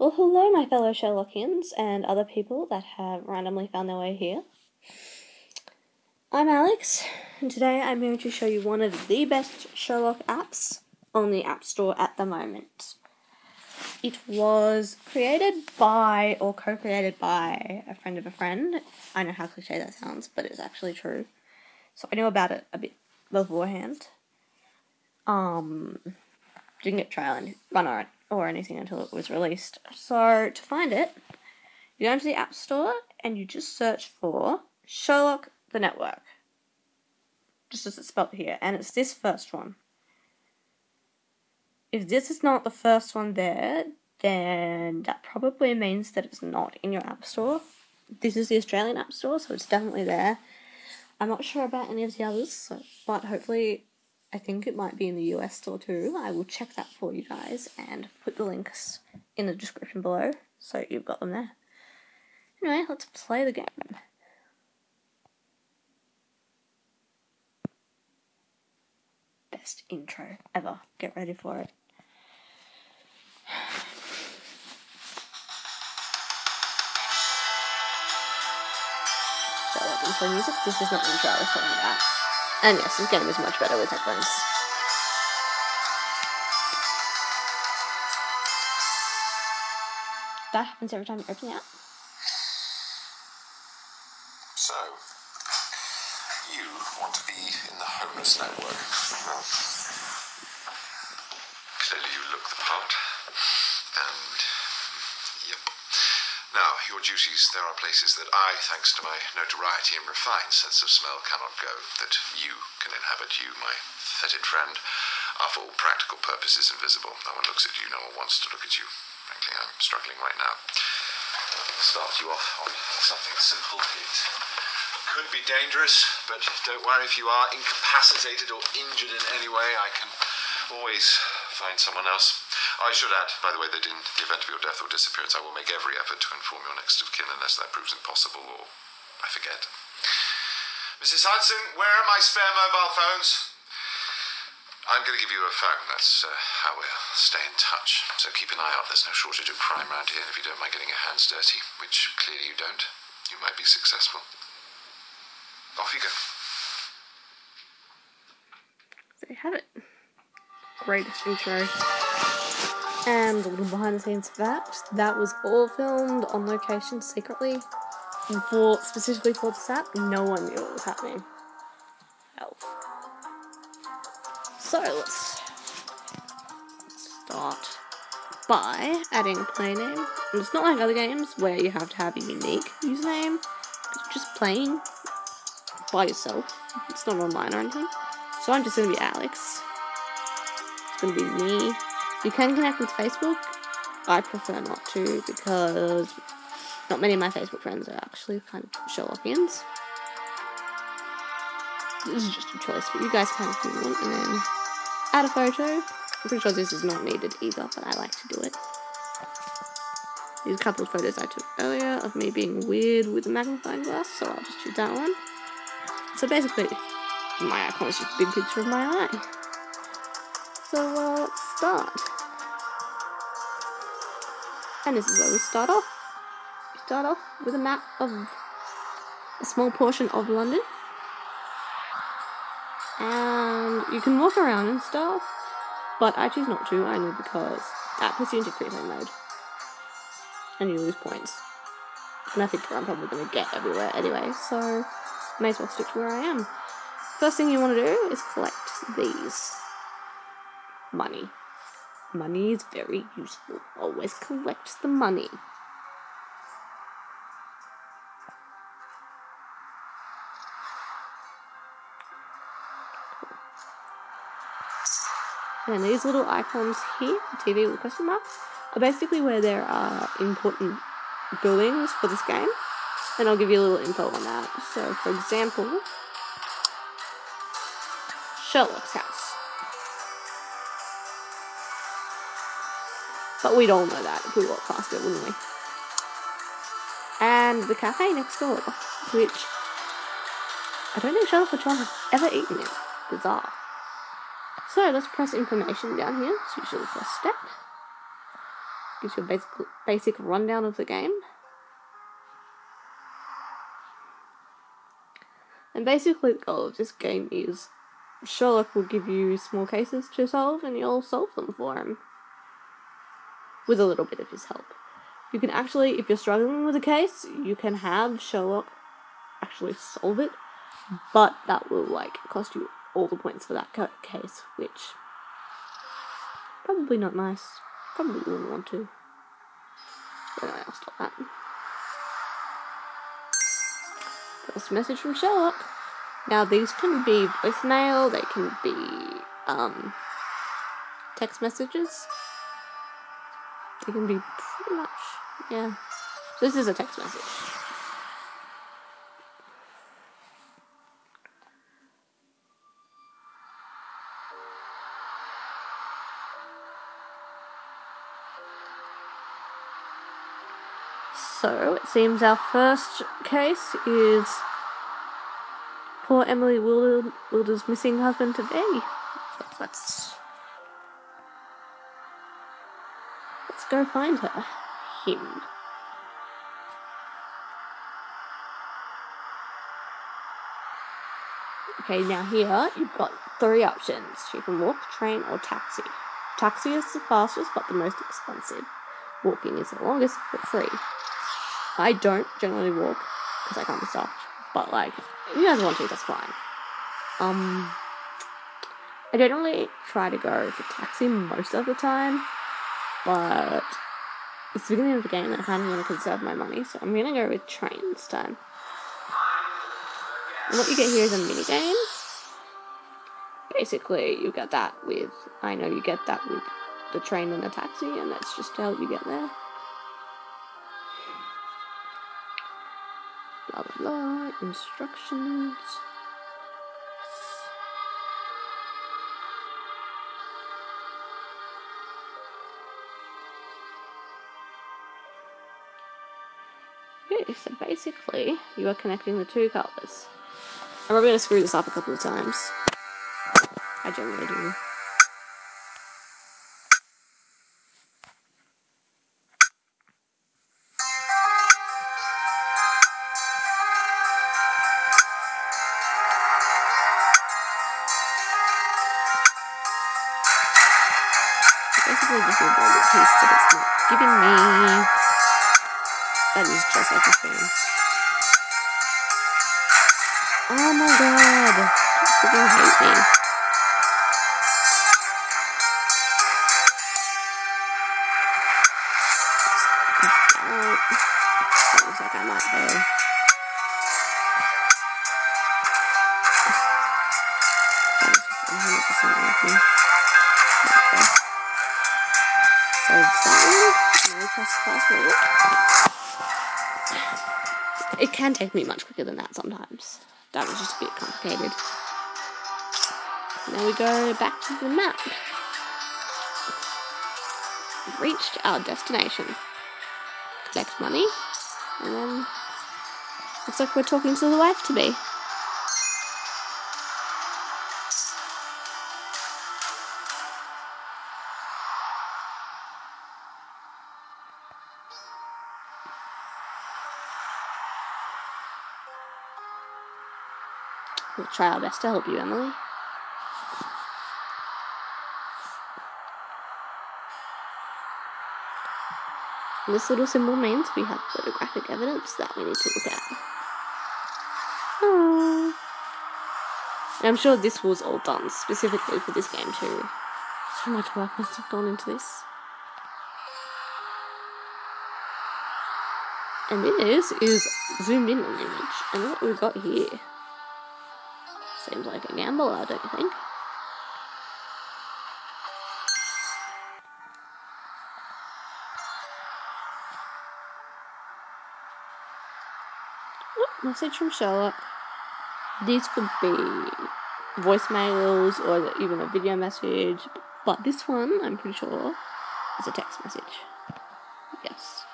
Well, hello, my fellow Sherlockians and other people that have randomly found their way here. I'm Alex, and today I'm going to show you one of the best Sherlock apps on the App Store at the moment. It was created by, or co-created by, a friend of a friend. I know how cliche that sounds, but it's actually true. So I knew about it a bit beforehand. Didn't get trial and run or anything until it was released. So to find it, you go into the App Store and you just search for Sherlock the Network. Just as it's spelled here, and it's this first one. If this is not the first one there, then that probably means that it's not in your App Store. This is the Australian App Store, so it's definitely there. I'm not sure about any of the others, but hopefully I think it might be in the US store too. I will check that for you guys and put the links in the description below so you've got them there. Anyway, let's play the game. Best intro ever. Get ready for it. Sherlock intro music. This is not the intro I was talking about. And yes, this game is much better with headphones. That happens every time you open the app. So, you want to be in the homeless network. Well, clearly you look the part. And, yep. Now, your duties, there are places that I, thanks to my notoriety and refined sense of smell, cannot go, that you can inhabit. You, my fetid friend, are for all practical purposes invisible. No one looks at you, no one wants to look at you. Frankly, I'm struggling right now. I'll start you off on something simple. It could be dangerous, but don't worry, if you are incapacitated or injured in any way, I can always find someone else. I should add, by the way, that in the event of your death or disappearance, I will make every effort to inform your next of kin unless that proves impossible or I forget. Mrs. Hudson, where are my spare mobile phones? I'm going to give you a phone. That's how we'll stay in touch. So keep an eye out. There's no shortage of crime around here. And if you don't mind getting your hands dirty, which clearly you don't, you might be successful. Off you go. There you have it. Greatest intro. And a little behind the scenes fact, that was all filmed on location secretly. Specifically for this app, no one knew what was happening. Hell. So let's start by adding a play name. And it's not like other games where you have to have a unique username. You're just playing by yourself. It's not online or anything. So I'm just going to be Alex. It's going to be me. You can connect with Facebook. I prefer not to because not many of my Facebook friends are actually kind of Sherlockians. This is just a choice, but you guys kind of do one. And then add a photo. I'm pretty sure this is not needed either, but I like to do it. These are a couple of photos I took earlier of me being weird with a magnifying glass, so I'll just choose that one. So basically, my icon is just a big picture of my eye. So let's start. And this is where we start off. We start off with a map of a small portion of London. And you can walk around and stuff, but I choose not to, only because that puts you into free play mode. And you lose points. And I think I'm probably going to get everywhere anyway, so may as well stick to where I am. First thing you want to do is collect these. Money. Money is very useful. Always collect the money. And these little icons here, the TV with question marks, are basically where there are important buildings for this game. And I'll give you a little info on that. So, for example, Sherlock's house. But we'd all know that if we walked past it, wouldn't we? And the cafe next door, which I don't think Sherlock or John have ever eaten in. Bizarre. So let's press information down here. It's usually the first step. gives you a basic rundown of the game. And basically the goal of this game is Sherlock will give you small cases to solve and you'll solve them for him. With a little bit of his help. You can actually, if you're struggling with a case, you can have Sherlock actually solve it, but that will like cost you all the points for that case, which probably not nice. Probably wouldn't want to. But anyway, I'll stop that. First message from Sherlock. Now these can be voicemail, they can be text messages. They can be pretty much, yeah. So this is a text message. So, it seems our first case is poor Emily Wilder's missing husband-to-be. Let's go find her. Him. Okay, now here you've got 3 options. You can walk, train, or taxi. Taxi is the fastest but the most expensive. Walking is the longest but free. I don't generally walk because I can't be stopped. But like, if you guys want to, that's fine. I generally try to go for taxi most of the time, but it's the beginning of the game and I kind of want to conserve my money, so I'm gonna go with train this time. And what you get here is a mini game. Basically, you get that with, I know you get that with the train and the taxi, and that's just to help you get there. Blah blah blah, instructions. Okay, so basically, you are connecting the 2 colours. I'm probably going to screw this up a couple of times. I generally do. Basically just need one piece that it's not giving me. That is just like a thing. Oh my god! You freaking hate me. That looks like I might fail. That is 100% like me. Okay. Solve that one. No press password. It can take me much quicker than that sometimes. That was just a bit complicated. Now we go back to the map. We've reached our destination. Collect money, and then looks like we're talking to the wife-to-be. We'll try our best to help you, Emily. And this little symbol means we have photographic evidence that we need to look at. Aww. And I'm sure this was all done specifically for this game too. So much work must have gone into this. And this is zoomed in on the image. And what we've got here seems like a gamble, don't you think? Oh, message from Sherlock. These could be voicemails or even a video message, but this one, I'm pretty sure, is a text message. Yes.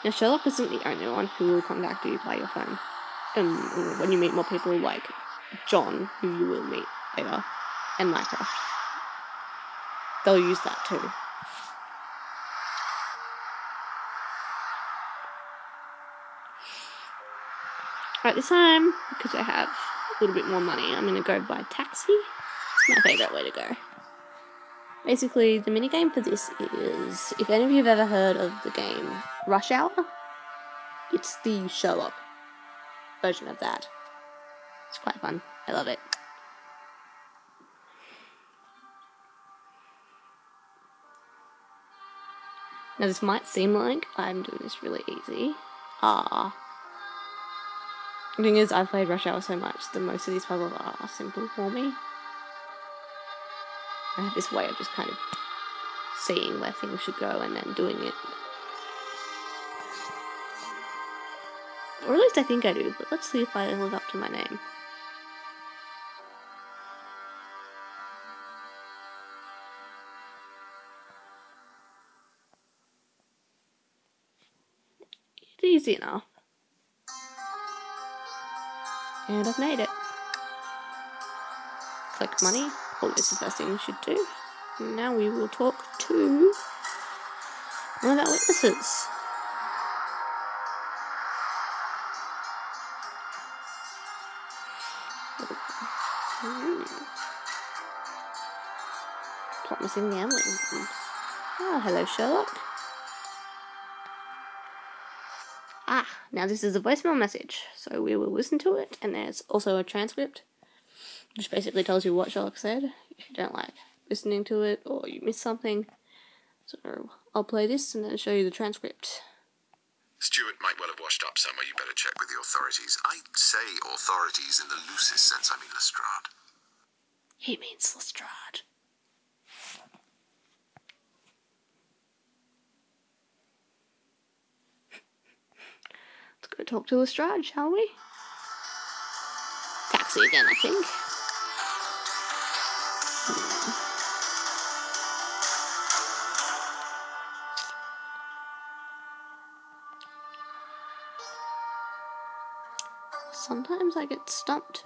Now, Sherlock isn't the only one who will contact you by your phone. When you meet more people like John, who you will meet later, and Mycroft, they'll use that too. Alright, this time, because I have a little bit more money, I'm going to go by taxi. It's my favourite way to go. Basically, the minigame for this is, if any of you have ever heard of the game Rush Hour, it's the Sherlock version of that. It's quite fun. I love it. Now, this might seem like I'm doing this really easy. The thing is, I've played Rush Hour so much that most of these puzzles are simple for me. I have this way of just kind of seeing where things should go and then doing it. Or at least I think I do, but let's see if I live up to my name. It's easy enough. And I've made it. Click money. Always the first thing you should do. Now we will talk to one of our witnesses. Promising gambling. Hello, Sherlock. Now this is a voicemail message, so we will listen to it, and there's also a transcript, which basically tells you what Sherlock said, if you don't like listening to it, or you miss something. So I'll play this and then show you the transcript. Stuart might well have washed up somewhere. You better check with the authorities. I say authorities in the loosest sense. I mean Lestrade. He means Lestrade. Let's go talk to Lestrade, shall we? Taxi again, I think. Sometimes I get stumped.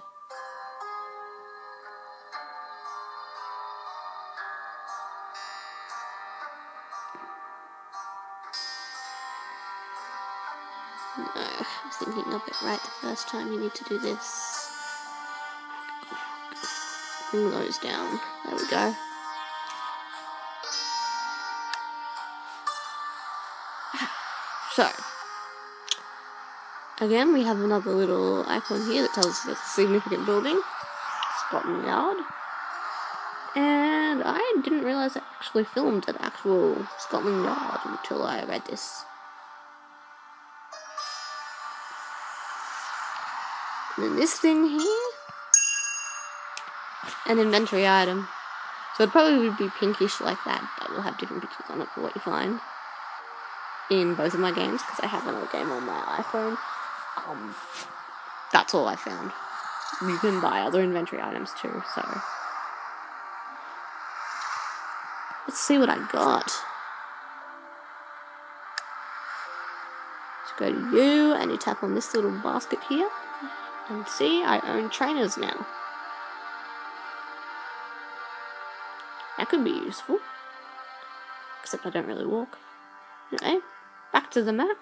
No, I was thinking of it right the first time. You need to do this. Bring those down. There we go. So, again, we have another little icon here that tells us it's a significant building. Scotland Yard. And I didn't realise it actually filmed at actual Scotland Yard until I read this. And then this thing here, an inventory item. So it probably would be pinkish like that, but we'll have different pictures on it for what you find in both of my games, because I have another game on my iPhone. That's all I found. You can buy other inventory items too, so let's see what I got. So go to you, and you tap on this little basket here, and see, I own trainers now. That could be useful, except I don't really walk. Anyway, back to the map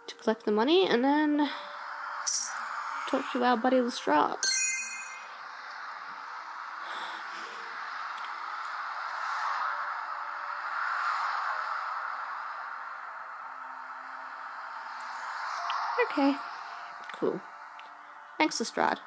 to collect the money, and then talk to our buddy Lestrade. Okay, cool. Thanks, Lestrade.